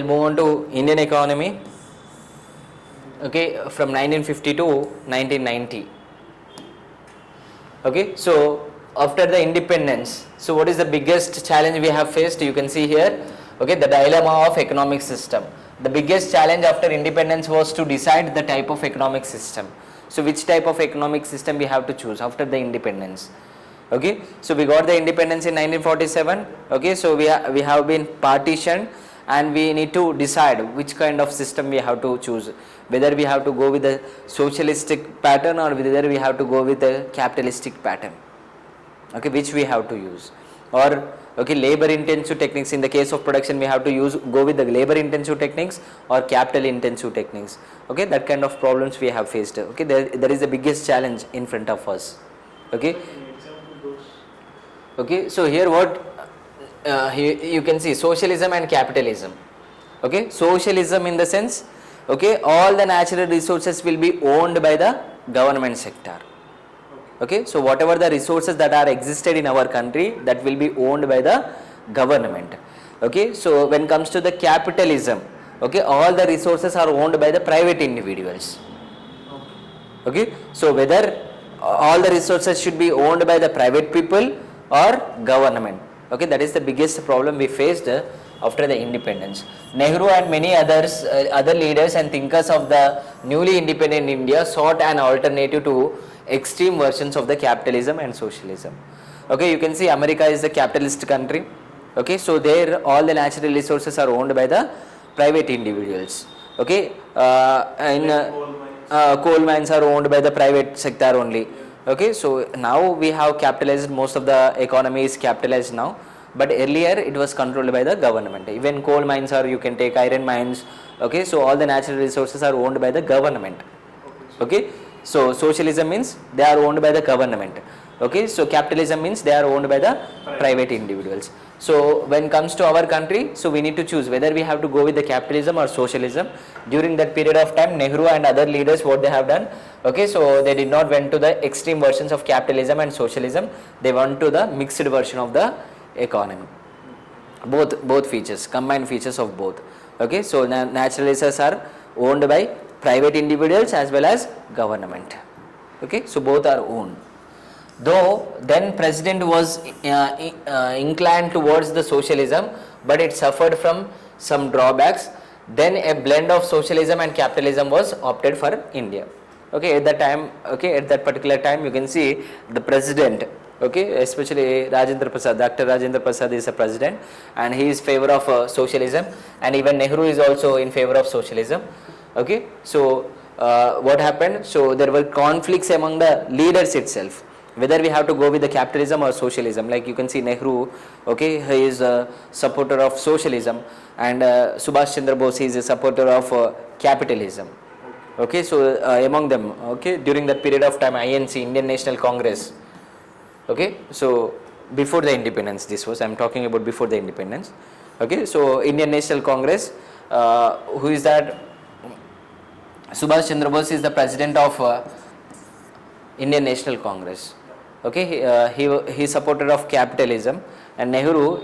we'll move on to Indian economy. Okay, from 1950 to 1990. Okay, so after the independence, so what is the biggest challenge we have faced? You can see here, okay, the dilemma of economic system. The biggest challenge after independence was to decide the type of economic system. So which type of economic system we have to choose after the independence? Okay, so we got the independence in 1947. Okay, so we have been partitioned, and we need to decide which kind of system we have to choose, whether we have to go with a socialistic pattern or whether we have to go with a capitalistic pattern. Okay, which we have to use, or okay, labor intensive techniques. In the case of production, we have to go with the labor intensive techniques or capital intensive techniques. Okay, that kind of problems we have faced. Okay, there is the biggest challenge in front of us. Okay, okay, so here what here you can see socialism and capitalism. Okay, socialism in the sense, okay, all the natural resources will be owned by the government sector. Okay, so whatever the resources that are existed in our country, that will be owned by the government. Okay, so when it comes to the capitalism, okay, all the resources are owned by the private individuals. Okay, so whether all the resources should be owned by the private people or government. Okay, that is the biggest problem we faced after the independence. Nehru and many others, other leaders and thinkers of the newly independent India sought an alternative to extreme versions of the capitalism and socialism. Okay, you can see America is a capitalist country. Okay, so there all the natural resources are owned by the private individuals. Okay, coal mines are owned by the private sector only. Okay, so now we have capitalized, most of the economy is capitalized now, but earlier it was controlled by the government. Even coal mines, or you can take iron mines. Okay, so all the natural resources are owned by the government. Okay, so socialism means they are owned by the government. Okay, so capitalism means they are owned by the private individuals. So when it comes to our country, so we need to choose whether we have to go with the capitalism or socialism. During that period of time, Nehru and other leaders, what they have done, okay, so they did not went to the extreme versions of capitalism and socialism. They went to the mixed version of the economy. Both features, combined features of both. Okay, so natural resources are owned by private individuals as well as government. Okay, so both are owned. Though then president was inclined towards the socialism, but it suffered from some drawbacks. Then a blend of socialism and capitalism was opted for India. Okay, at that time, okay, at that particular time, you can see the president, okay, especially Rajendra Prasad, Dr. Rajendra Prasad is a president, and he is favor of socialism, and even Nehru is also in favor of socialism. Okay, so what happened? So there were conflicts among the leaders itself, whether we have to go with the capitalism or socialism. Like you can see Nehru, okay, he is a supporter of socialism, and Subhash Chandra Bose is a supporter of capitalism. Okay, so among them, okay, during that period of time, INC, Indian National Congress. Okay, so before the independence, this was, I am talking about before the independence. Okay, so Indian National Congress, who is that? Subhash Chandra Bose is the president of Indian National Congress. Okay, he supporter of capitalism, and Nehru,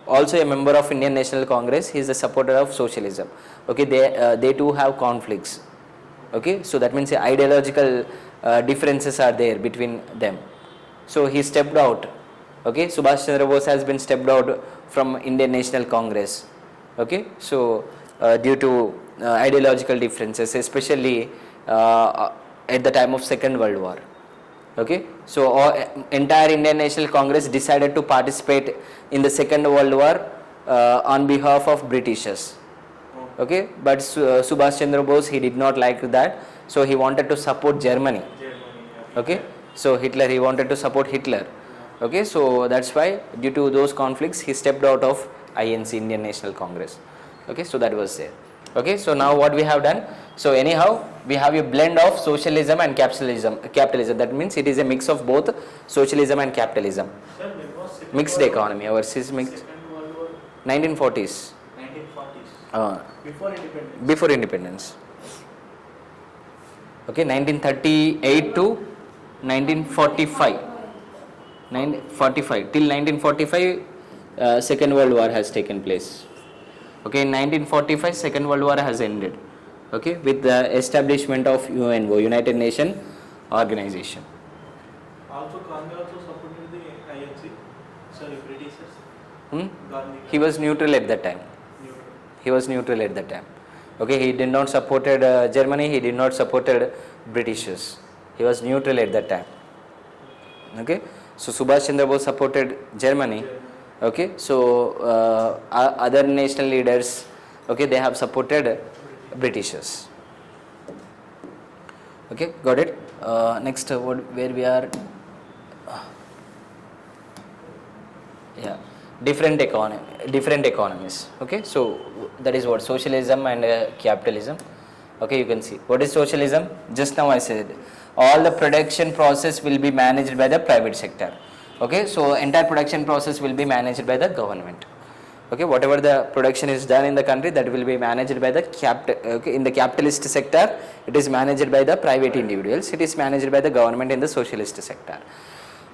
also a member of Indian National Congress, he is a supporter of socialism. Okay, they too have conflicts. Okay, so that means the ideological differences are there between them. So he stepped out. Okay, Subhash Chandra Bose has been stepped out from Indian National Congress. Okay, so due to ideological differences, especially at the time of Second World War. Okay, so entire Indian National Congress decided to participate in the Second World War on behalf of Britishers. Okay, but Subhash Chandra Bose, he did not like that, so he wanted to support Germany. Okay, so he wanted to support Hitler. Okay, so that's why due to those conflicts he stepped out of INC, Indian National Congress. Okay, so that was there. Okay, so now what we have done, so anyhow we have a blend of socialism and capitalism. That means it is a mix of both socialism and capitalism. Sir, mixed economy. Ours is mixed. 1940s. 1940s. Before independence. Okay, 1938 to 1945. 1945 till 1945, Second World War has taken place. Okay, in 1945 Second World War has ended, okay, with the establishment of UNO, United Nations Organization. Also, Gandhi also supported the INC, sorry, Britishers. Gandhi. He was neutral at that time. Neutral. He was neutral at that time. Okay, he did not supported Germany, he did not supported Britishers. He was neutral at that time. Okay, so Subhash Chandra Bose supported Germany. Okay, so other national leaders, okay, they have supported Britishers. Okay, got it. Next, where we are? Yeah, different economies. Okay, so that is what socialism and capitalism. Okay, you can see what is socialism. Just now I said all the production process will be managed by the private sector. Okay, so entire production process will be managed by the government. Okay, whatever the production is done in the country, that will be managed by the okay, in the capitalist sector it is managed by the private individuals, it is managed by the government in the socialist sector.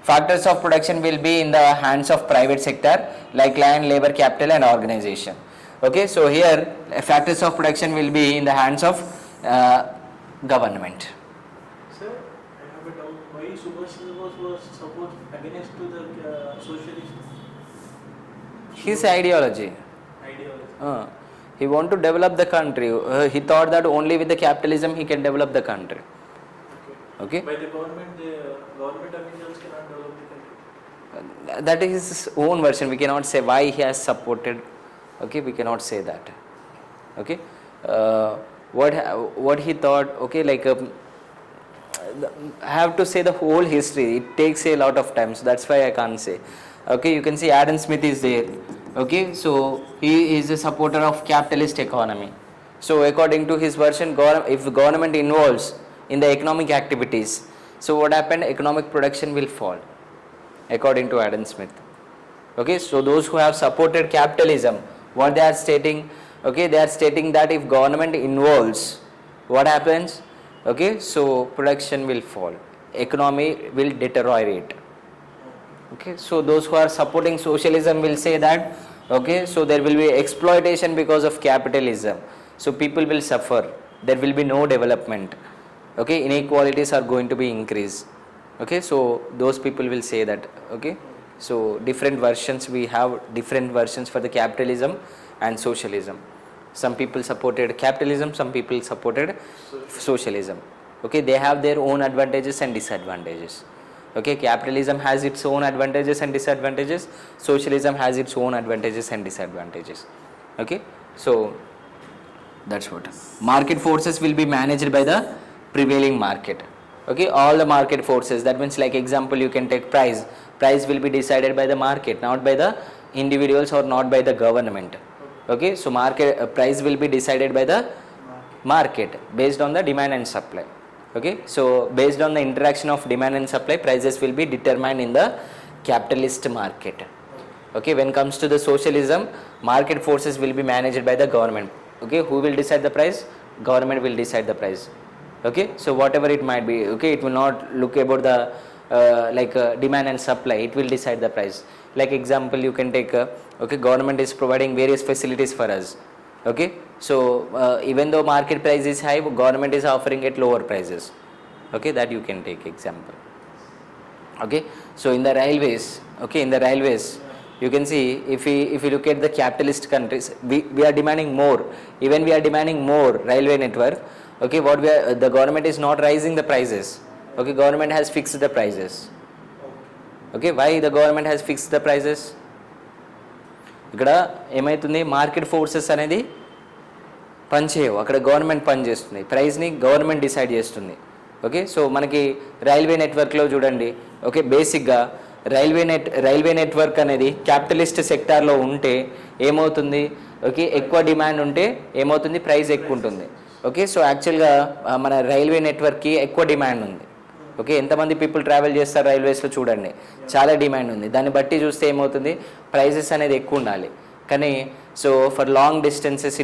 Factors of production will be in the hands of private sector like land, labor, capital and organization. Okay, so here factors of production will be in the hands of government. Sir, I have a doubt. Why Subhash Chandra Bose was support against to the socialist His ideology. He want to develop the country. He thought that only with the capitalism he can develop the country. Okay. By the government officials cannot develop the country. That is his own version. We cannot say why he has supported. Okay, we cannot say that. Okay, what he thought. Okay, like I have to say the whole history. It takes a lot of time, so that's why I can't say. Okay, you can see Adam Smith is there. Okay, so he is a supporter of capitalist economy. So according to his version, if government involves in the economic activities, so what happened? Economic production will fall, according to Adam Smith. Okay, so those who have supported capitalism, what they are stating? Okay, they are stating that if government involves, what happens? Okay, so production will fall, economy will deteriorate. Okay, so those who are supporting socialism will say that, okay, so there will be exploitation because of capitalism, so people will suffer, there will be no development. Okay, inequalities are going to be increased. Okay, so those people will say that. Okay, so different versions, we have different versions for the capitalism and socialism. Some people supported capitalism, some people supported socialism. Okay, they have their own advantages and disadvantages. Okay, capitalism has its own advantages and disadvantages, socialism has its own advantages and disadvantages. Okay, so that's what market forces will be managed by the prevailing market. Okay, all the market forces, that means like example you can take price will be decided by the market, not by the individuals or not by the government. Okay, so market price will be decided by the market based on the demand and supply. Okay, so based on the interaction of demand and supply, prices will be determined in the capitalist market. Okay, when comes to the socialism, market forces will be managed by the government. Okay, who will decide the price? Government will decide the price. Okay, so whatever it might be, okay, it will not look about the demand and supply, it will decide the price. Like example you can take okay, government is providing various facilities for us. Okay, so even though market price is high, government is offering at lower prices. Okay, that you can take example. Okay, so in the railways, okay, in the railways you can see, if we look at the capitalist countries, we are demanding more, even we are demanding more railway network. Okay, what the government is not raising the prices. Okay, government has fixed the prices. Okay, why the government has fixed the prices? ఇక్కడ ఏమవుతుంది, market forces అనేది పనిచేయవు, అక్కడ government పని చేస్తుంది, ప్రైస్ని government decide చేస్తుంది. Okay, so మనకి railway నెట్వర్క్లో చూడండి. ఓకే, బేసిక్గా రైల్వే నెట్వర్క్ అనేది క్యాపిటలిస్ట్ సెక్టార్లో ఉంటే ఏమవుతుంది? ఓకే, ఎక్కువ డిమాండ్ ఉంటే ఏమవుతుంది? ప్రైస్ ఎక్కువ ఉంటుంది. ఓకే, సో యాక్చువల్గా మన రైల్వే నెట్వర్క్కి ఎక్కువ డిమాండ్ ఉంది. ఓకే, ఎంతమంది పీపుల్ ట్రావెల్ చేస్తారు రైల్వేస్లో చూడండి, చాలా డిమాండ్ ఉంది. దాన్ని బట్టి చూస్తే ఏమవుతుంది? ప్రైజెస్ అనేది ఎక్కువ ఉండాలి. కానీ so for long distances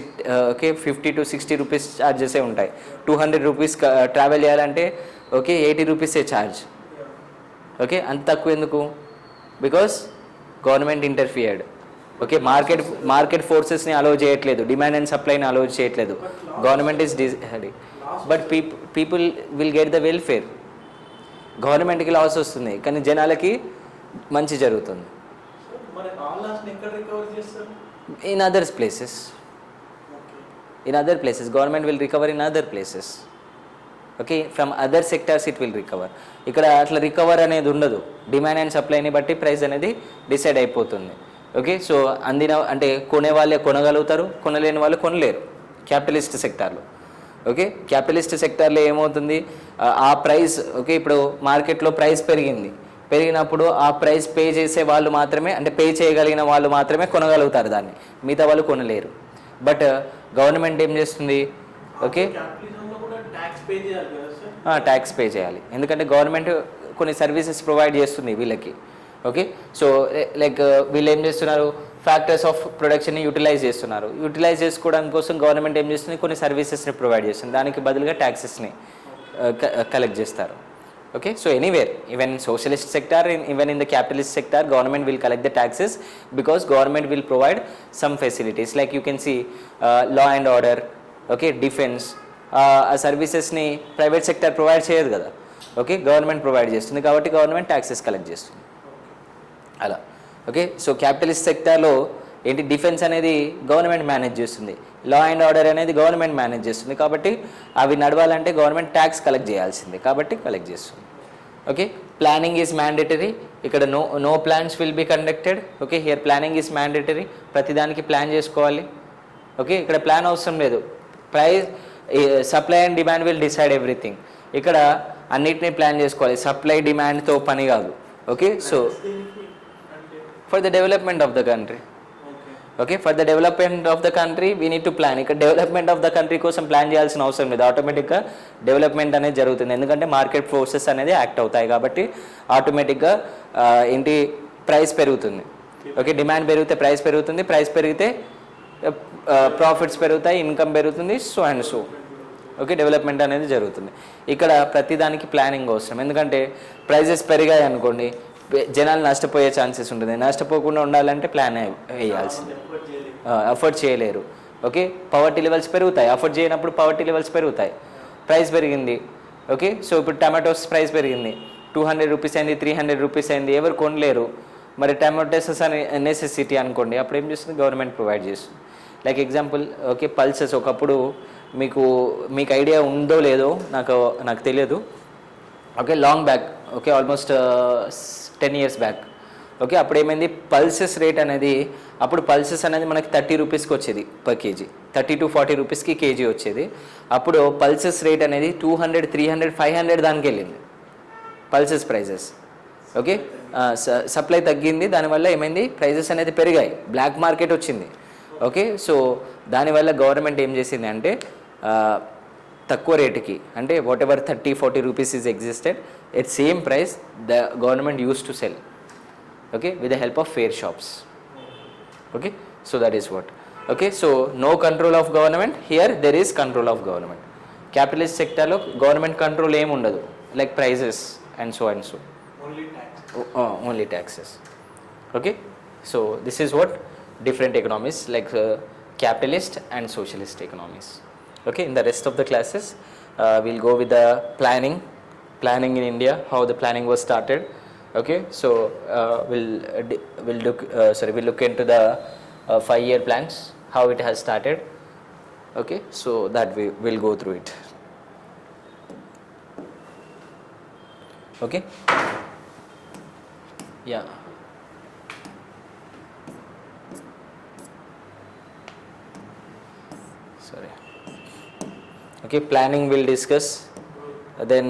okay 50 to 60 rupees ఛార్జెసే ఉంటాయి. 200 రూపీస్ ట్రావెల్ చేయాలంటే ఓకే 80 రూపీసే ఛార్జ్. ఓకే, అంత తక్కువ ఎందుకు? Because government interfered. Okay, market ఫోర్సెస్ని అలో చేయట్లేదు, డిమాండ్ అండ్ సప్లైని అలో చేయట్లేదు. Government is but people will get the welfare. గవర్నమెంట్కి లాస్ వస్తుంది కానీ జనాలకి మంచి జరుగుతుంది. మరి ఆ లాస్ని ఎక్కడ రికవర్ చేస్తారు? In others places, in other places government will recover in other places. Okay, from other sectors it will recover. ఇక్కడ అట్లా రికవర్ అనేది ఉండదు, డిమాండ్ అండ్ సప్లైని బట్టి ప్రైస్ అనేది డిసైడ్ అయిపోతుంది. ఓకే, సో అంటే కొనే వాళ్ళే కొనగలుగుతారు, కొనలేని వాళ్ళు కొనలేరు క్యాపిటలిస్ట్ సెక్టార్లో. ఓకే, క్యాపిటలిస్ట్ సెక్టార్లో ఏమవుతుంది, ఆ ప్రైస్ ఓకే ఇప్పుడు మార్కెట్లో ప్రైస్ పెరిగినప్పుడు ఆ ప్రైస్ పే చేసే వాళ్ళు మాత్రమే, అంటే పే చేయగలిగిన వాళ్ళు మాత్రమే కొనగలుగుతారు దాన్ని, మిగతా వాళ్ళు కొనలేరు. బట్ గవర్నమెంట్ ఏం చేస్తుంది, ఓకే ట్యాక్స్ పే చేయాలి, ఎందుకంటే గవర్నమెంట్ కొన్ని సర్వీసెస్ ప్రొవైడ్ చేస్తుంది వీళ్ళకి. ఓకే, సో లైక్ వీళ్ళు ఏం చేస్తున్నారు, ఫ్యాక్టర్స్ ఆఫ్ ప్రొడక్షన్ని యూటిలైజ్ చేసుకోవడం కోసం గవర్నమెంట్ ఏం చేస్తుంది, కొన్ని సర్వీసెస్ని ప్రొవైడ్ చేస్తుంది, దానికి బదులుగా ట్యాక్సెస్ని కలెక్ట్ చేస్తారు. Okay, so anywhere, even in socialist sector, even in the capitalist sector, government will collect the taxes because government will provide some facilities, like you can see law and order, okay, defense, ఆ services ని private sector provide చేయదు కదా. Okay, government provide చేస్తుంది కాబట్టి government taxes collect చేస్తుంది అలా. Okay, so capitalist సెక్టార్లో ఏంటి, డిఫెన్స్ అనేది గవర్నమెంట్ మేనేజ్ చేస్తుంది, లా అండ్ ఆర్డర్ అనేది గవర్నమెంట్ మేనేజ్ చేస్తుంది, కాబట్టి అవి నడవాలంటే గవర్నమెంట్ ట్యాక్స్ కలెక్ట్ చేయాల్సిందే కాబట్టి కలెక్ట్ చేస్తుంది. ఓకే, ప్లానింగ్ ఈజ్ మ్యాండేటరీ, ఇక్కడ no plans will be conducted. Okay, here planning is mandatory, ప్రతిదానికి ప్లాన్ చేసుకోవాలి. ఓకే, ఇక్కడ ప్లాన్ అవసరం లేదు, price supply and demand will decide everything. ఇక్కడ అన్నిటినీ ప్లాన్ చేసుకోవాలి, సప్లై డిమాండ్తో పని కాదు. Okay, so for the development of the country, okay, for the development of the country we need to plan. ఇక్కడ డెవలప్మెంట్ ఆఫ్ ద కంట్రీ కోసం plan చేయాల్సిన అవసరం లేదు, ఆటోమేటిక్గా డెవలప్మెంట్ అనేది జరుగుతుంది, ఎందుకంటే మార్కెట్ ఫోర్సెస్ అనేది యాక్ట్ అవుతాయి కాబట్టి ఆటోమేటిక్గా ఏంటి ప్రైస్ పెరుగుతుంది. ఓకే, డిమాండ్ పెరిగితే ప్రైస్ పెరుగుతుంది, ప్రైస్ పెరిగితే ప్రాఫిట్స్ పెరుగుతాయి, ఇన్కమ్ పెరుగుతుంది, so and so. Okay, development అనేది జరుగుతుంది. ఇక్కడ ప్రతిదానికి ప్లానింగ్ అవసరం, ఎందుకంటే ప్రైజెస్ పెరిగాయి అనుకోండి జనాలు నష్టపోయే ఛాన్సెస్ ఉంటుంది, నష్టపోకుండా ఉండాలంటే ప్లాన్ వేయాల్సింది, అఫోర్డ్ చేయలేరు. ఓకే, పవర్టీ లెవెల్స్ పెరుగుతాయి, అఫోర్డ్ చేయనప్పుడు పవర్టీ లెవెల్స్ పెరుగుతాయి. ప్రైస్ పెరిగింది, ఓకే, సో ఇప్పుడు టమాటోస్ ప్రైస్ పెరిగింది, 200 రూపీస్ అయింది, 300 రూపీస్ అయింది, ఎవరు కొనలేరు. మరి టమాటోస్ అని నెసెసిటీ అనుకోండి, అప్పుడు ఏం చేస్తుంది, గవర్నమెంట్ ప్రొవైడ్ చేస్తుంది. లైక్ ఎగ్జాంపుల్, ఓకే, పల్సెస్ ఒకప్పుడు మీకు ఐడియా ఉందో లేదో నాకు తెలియదు. Okay, long back, okay, almost 10 years back. Okay, అప్పుడు ఏమైంది, పల్సెస్ రేట్ అనేది, అప్పుడు పల్సెస్ అనేది మనకి 30 రూపీస్కి వచ్చేది పర్ కేజీ, 30 to 40 రూపీస్కి కేజీ వచ్చేది. అప్పుడు పల్సెస్ రేట్ అనేది 200, 300, 500 దానికి వెళ్ళింది పల్సెస్ ప్రైజెస్. ఓకే, సప్లై తగ్గింది, దానివల్ల ఏమైంది, ప్రైజెస్ అనేది పెరిగాయి, బ్లాక్ మార్కెట్ వచ్చింది. ఓకే, సో దానివల్ల గవర్నమెంట్ ఏం చేసింది అంటే తక్కువ రేటుకి, అంటే whatever 30-40 rupees is existed at same price the government use to sell. Okay, with the help of fair shops. Okay, so that is what. Okay, so no control of government, here there is control of government. Capitalist సెక్టార్లో government control ఏమి ఉండదు, like prices and so, only taxes. Okay, so this is what different economies like capitalist and socialist economies. Okay, in the rest of the classes we'll go with the planning in India, how the planning was started. Okay, so we'll look into the 5-year plans, how it has started. Okay, so that we will go through it. Okay, yeah. Sorry. Okay, planning we'll discuss. Then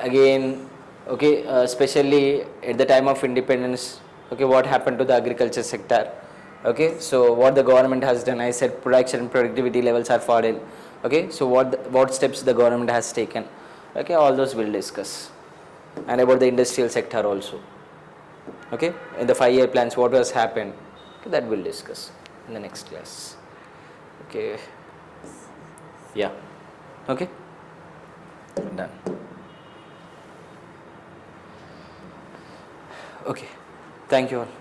again, okay, especially at the time of independence, okay, what happened to the agriculture sector. Okay, so what the government has done, I said production and productivity levels are fallen. Okay, so what steps the government has taken. Okay, all those we'll discuss. And about the industrial sector also. Okay, in the 5-year plans what has happened, okay, that we'll discuss in the next class. Okay, yeah, okay, done. Okay, thank you all.